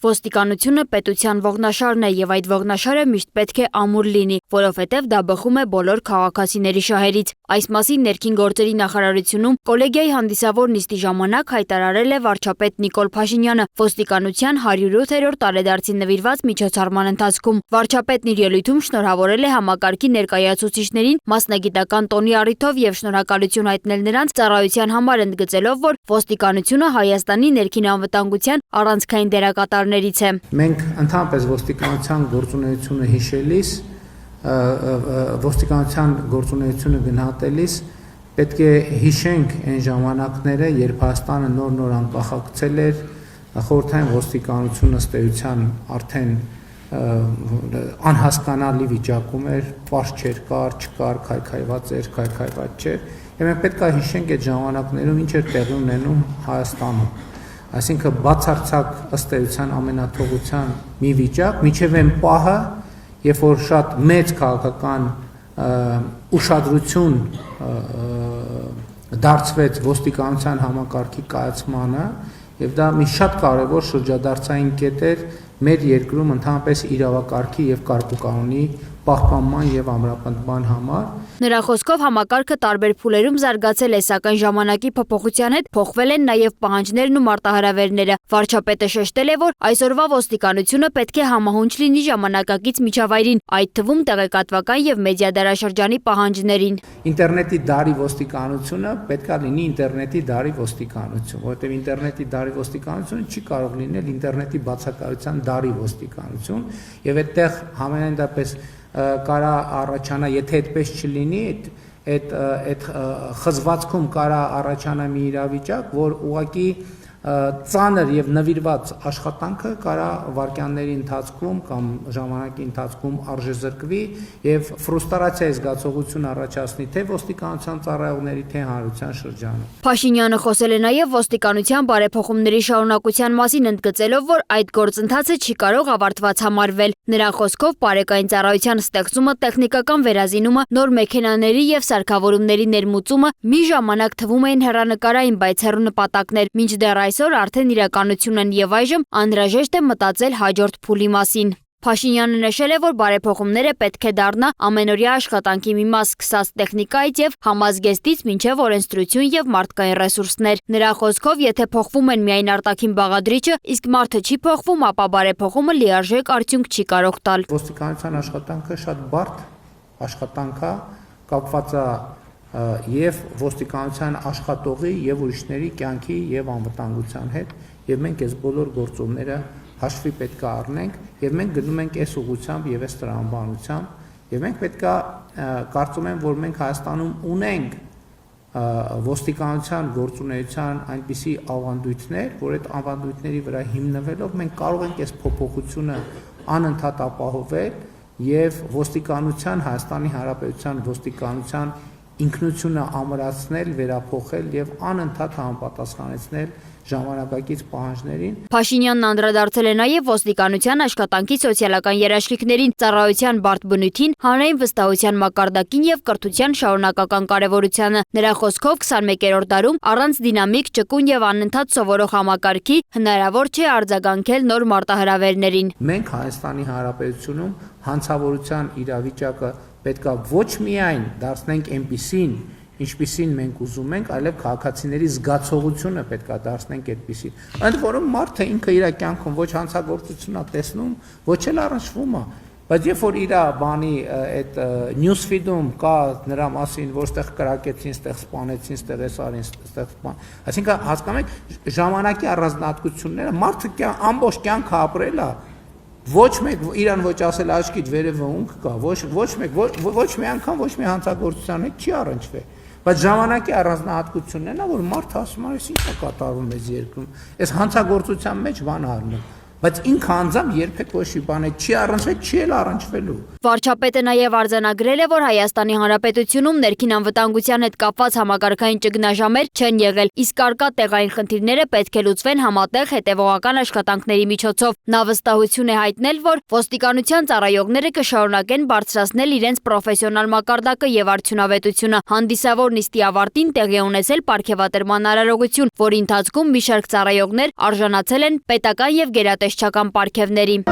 Ոստիկանությունը պետության ողնաշարն է եւ այդ ողնաշարը միշտ պետք է ամուր լինի, որովհետեւ դա բխում է բոլոր քաղաքացիների շահերից։ Այս մասին ներքին գործերի նախարարությունում կոլեգիայի հանդիսավոր նիստի ժամանակ հայտարարել է վարչապետ Նիկոլ Փաշինյանը ոստիկանության 108-րդ տարեդարձին նվիրված միջոցառման ընթացքում։ Վարչապետն իր ելույթում շնորհավորել է համակարգի ներկայացուցիչներին մասնագիտական տոնի առիթով եւ շնորհակալություն հայտնել նրանց ծառայության համար, ընդգծելով, որ ոստիկանությունը Հայաստանի ներքին անվտանգության առանցքային դերակատարներից է։ Մենք ընդհանրապես ոստիկանության գործունեությունը հիշելիս, ոստիկանության գործունեությունը գնահատելիս պետք է հիշենք այն ժամանակները, երբ Հայաստանը նոր անկախացել էր, խորհրդային ոստիկանությունը ըստ արդեն անհասկանալի վիճակում էր, պարզ չկար, քայքայված էր, քայքայված չէր, եւ մենք պետք է հիշենք այդ ժամանակներում ինչ էր տեղի ունենում Հայաստանում։ Այսինքն բացարձակ ըստ էության ամենաթողության մի վիճակ, միջև այն պահը, երբ որ շատ մեծ քաղաքական ուշադրություն դարձվեց ոստիկանության համակարգի կայացմանը, եւ դա մի շատ կարևոր շրջադարձային կետ էր մեր երկրում ընդհանրապես իրավակարգի եւ կարգուկանոնի պահպանման եւ ամրապնդման համար։ Նրա խոսքով համակարգը տարբեր փուլերում զարգացել է, սակայն ժամանակի փոփոխության հետ փոխվել են նաեւ պահանջներն ու մարտահրավերները։ Վարչապետը շեշտել է, որ այսօրվա ոստիկանությունը պետք է համահունչ լինի ժամանակակից միջավայրին, այդ թվում տեղեկատվական եւ մեդիա դարաշրջանի պահանջներին։ Ինտերնետի դարի ոստիկանությունը պետք է լինի ինտերնետի դարի ոստիկանություն, որովհետեւ ինտերնետի դարի ոստիկանությունը չի կարող լինել ինտերնետի բացակայության դարի ոստիկանություն, եւ այդտեղ համենայն դեպս կարա առաջանա, եթե այդպես չլինի, այդ խզվածքում կարա առաջանա մի իրավիճակ, որ ուղղակի ծանր եւ նվիրված աշխատանքը կարա վարքյանների ընթացքում կամ ժամանակի ընթացքում արժեզրկվի եւ ֆրուստրացիայի զգացողություն առաջացնի թե ոստիկանության ծառայողների, թե հանրության շրջանում։ Փաշինյանը խոսել է նաեւ ոստիկանության բարեփոխումների շարունակության մասին, ընդգծելով, որ այդ գործընթացը չի կարող ավարտված համարվել։ Նրա խոսքով բարեկային ծառայության ստեղծումը, տեխնիկական վերազինումը, նոր մեքենաների եւ սարքավորումների ներմուծումը մի ժամանակ թվում էին հեռանկարային, բայց հեռու նպատակներ, մինչդեռ այսօր արդեն իրականություն են եւ այժմ անհրաժեշտ է մտածել հաջորդ փուլի մասին։ Փաշինյանը նշել է, որ բարեփոխումները պետք է դառնա ամենօրյա աշխատանքի մի մաս, սկսած տեխնիկայից եւ համազգեստից մինչեւ օրենսդրություն եւ մարդկային ռեսուրսներ։ Նրա խոսքով, եթե փոխվում են միայն արտաքին բաղադրիչը, իսկ մարդը չի փոխվում, ապա բարեփոխումը լիարժեք արդյունք չի կարող տալ։ Ոստիկանության աշխատանքը շատ բարդ աշխատանք է, կապված է եւ ոստիկանության աշխատողի եւ ուրիշների կյանքի եւ անվտանգության հետ, եւ մենք այս բոլոր գործոնները հաշվի պետք է առնենք եւ մենք գնում ենք այս ուղղությամբ եւ այս տրամաբանությամբ եւ մենք պետք է կարծում եմ, որ մենք Հայաստանում ունենք ոստիկանության գործունեության այնպիսի ավանդույթներ, որ այդ ավանդույթների վրա հիմնվելով մենք կարող ենք այս փոփոխությունը անընդհատ ապահովել եւ ոստիկանության Հայաստանի Հանրապետության ոստիկանության ինքնությունը ամրացնել, վերափոխել եւ անընդհատ համապատասխանեցնել ժամանակակից պահանջներին։ Փաշինյանն անդրադարձել է նաեւ ոստիկանության աշխատանքի սոցիալական երաշխիքներին, ծառայության բարդ բնույթին, հանրային վստահության մակարդակին եւ կրթության շարունակական կարեւորությանը։ Նրա խոսքով 21-րդ դարում առանց դինամիկ, ճկուն եւ անընդհատ սովորող համակարգի հնարավոր չէ արձագանքել նոր մարտահրավերներին։ Մենք Հայաստանի Հանրապետությունում հանցավորության իրավիճակը պետք է ոչ միայն դարձնենք այնպիսին, ինչպիսին մենք ուզում ենք, այլև քաղաքացիների զգացողությունը պետք է դարձնենք այդպիսին։ Ընդ որում մարդը ինքը իր կյանքում ոչ հանցագործություն է տեսնում, ոչ էլ առնչվում է, բայց երբ որ իր բանի այդ news feed-ում կա նրա մասին, որ ստեղ կրակեցին, ստեղ սպանեցին, ստեղ էսարին, ստեղ սպան։ Այսինքն հասկանում եք, ժամանակի առանձնահատկությունները մարդը ամբողջ կյանքը ապրել է, ոչ մեկ իրան ոչ ասել աչքիդ վերևը ունք կա, ոչ մի անգամ ոչ մի հանցագործության հետ չի առնչվել։ Բայց ժամանակի առանձնահատկությունն է, որ մարդը ասում է, ինչ է կատարվում այս երկրում։ Այս հանցագործության մեջ բան առնում։ Բայց ինքը անձամբ երբեք ոչ մի բան չի առնչվել, չի էլ առնչվելու։ Վարչապետը նաև արձանագրել է, որ Հայաստանի Հանրապետությունում ներքին անվտանգության հետ կապված համակարգային ճգնաժամեր չեն եղել, իսկ առկա տեղային խնդիրները պետք է լուծվեն համատեղ հետևողական աշխատանքների միջոցով։ Նա վստահություն է հայտնել, որ ոստիկանության ծառայողները կշարունակեն բարձրացնել իրենց պրոֆեսիոնալ մակարդակը եւ արդյունավետությունը։ Հանդիսավոր նիստի ավարտին տեղի է ունեցել պարգևատրման արարողություն, որի ընթացքում մի շարք ծառայողներ արժանացել են պետական եւ գերատեսչական երաժշտական պարգևների։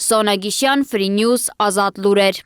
Սոնա Գիշյան, Free News, Ազատ լուրեր։